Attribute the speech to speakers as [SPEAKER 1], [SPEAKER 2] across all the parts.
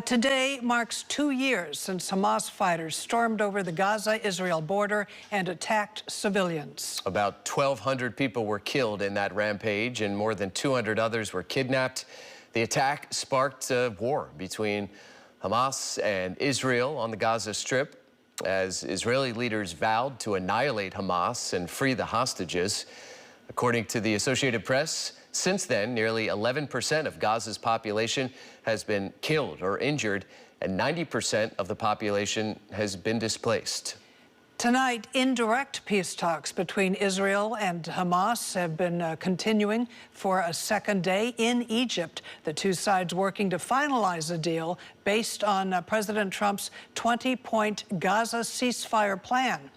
[SPEAKER 1] Today marks 2 years since Hamas fighters stormed over the Gaza-Israel border and attacked civilians.
[SPEAKER 2] About 1,200 people were killed in that rampage and more than 200 others were kidnapped. The attack sparked a war between Hamas and Israel on the Gaza Strip as Israeli leaders vowed to annihilate Hamas and free the hostages. According to the Associated Press, since then, nearly 11% of Gaza's population has been killed or injured, and 90% of the population has been displaced.
[SPEAKER 1] Tonight, indirect peace talks between Israel and Hamas have been continuing for a second day in Egypt. The two sides working to finalize a deal based on President Trump's 20-point Gaza ceasefire plan.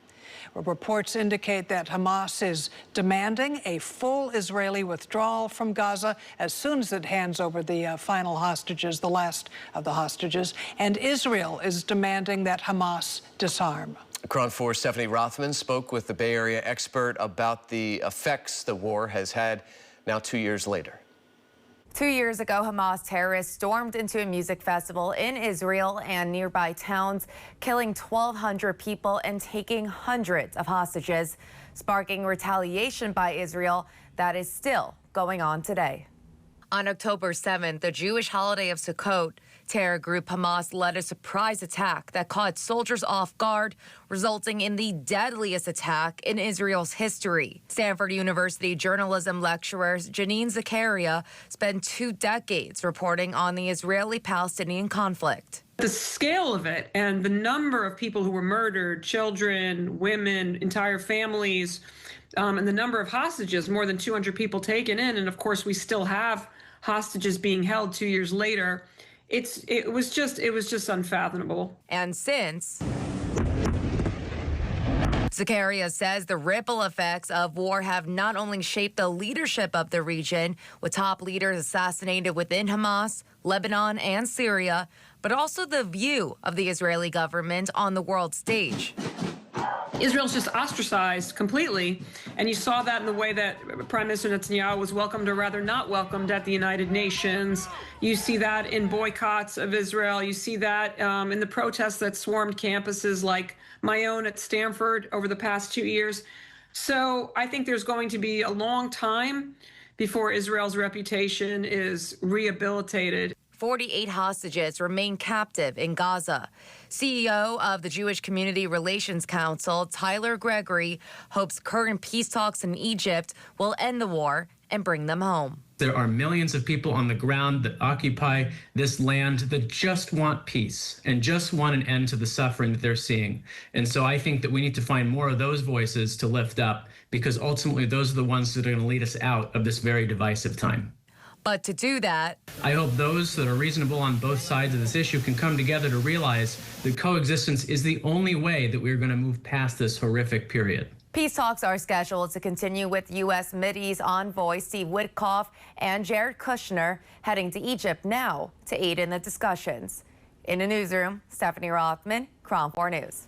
[SPEAKER 1] Reports indicate that Hamas is demanding a full Israeli withdrawal from Gaza as soon as it hands over the final hostages, the last of the hostages, and Israel is demanding that Hamas disarm.
[SPEAKER 2] KRON 4's Stephanie Rothman spoke with the Bay Area expert about the effects the war has had now 2 years later.
[SPEAKER 3] 2 years ago, Hamas terrorists stormed into a music festival in Israel and nearby towns, killing 1,200 people and taking hundreds of hostages, sparking retaliation by Israel that is still going on today. On October 7th, the Jewish holiday of Sukkot, terror group Hamas led a surprise attack that caught soldiers off guard, resulting in the deadliest attack in Israel's history. Stanford University journalism lecturer Janine Zakaria spent 2 decades reporting on the Israeli-Palestinian conflict.
[SPEAKER 4] The scale of it and the number of people who were murdered, children, women, entire families, and the number of hostages, more than 200 people taken in, and of course we still have hostages being held 2 years later. It was just unfathomable.
[SPEAKER 3] And since Zakaria says the ripple effects of war have not only shaped the leadership of the region, with top leaders assassinated within Hamas, Lebanon, and Syria, but also the view of the Israeli government on the world stage.
[SPEAKER 4] Israel's just ostracized completely, and you saw that in the way that Prime Minister Netanyahu was welcomed or rather not welcomed at the United Nations. You see that in boycotts of Israel. You see that in the protests that swarmed campuses like my own at Stanford over the past 2 years. So I think there's going to be a long time before Israel's reputation is rehabilitated.
[SPEAKER 3] 48 hostages remain captive in Gaza. CEO of the Jewish Community Relations Council, Tyler Gregory, hopes current peace talks in Egypt will end the war and bring them home.
[SPEAKER 5] There are millions of people on the ground that occupy this land that just want peace and just want an end to the suffering that they're seeing. And so I think that we need to find more of those voices to lift up, because ultimately those are the ones that are going to lead us out of this very divisive time.
[SPEAKER 3] But to do that,
[SPEAKER 5] I hope those that are reasonable on both sides of this issue can come together to realize that coexistence is the only way that we're going to move past this horrific period.
[SPEAKER 3] peace talks are scheduled to continue with U.S. Mideast envoy Steve Witkoff and Jared Kushner heading to Egypt now to aid in the discussions. In the newsroom, Stephanie Rothman, KRON 4 News.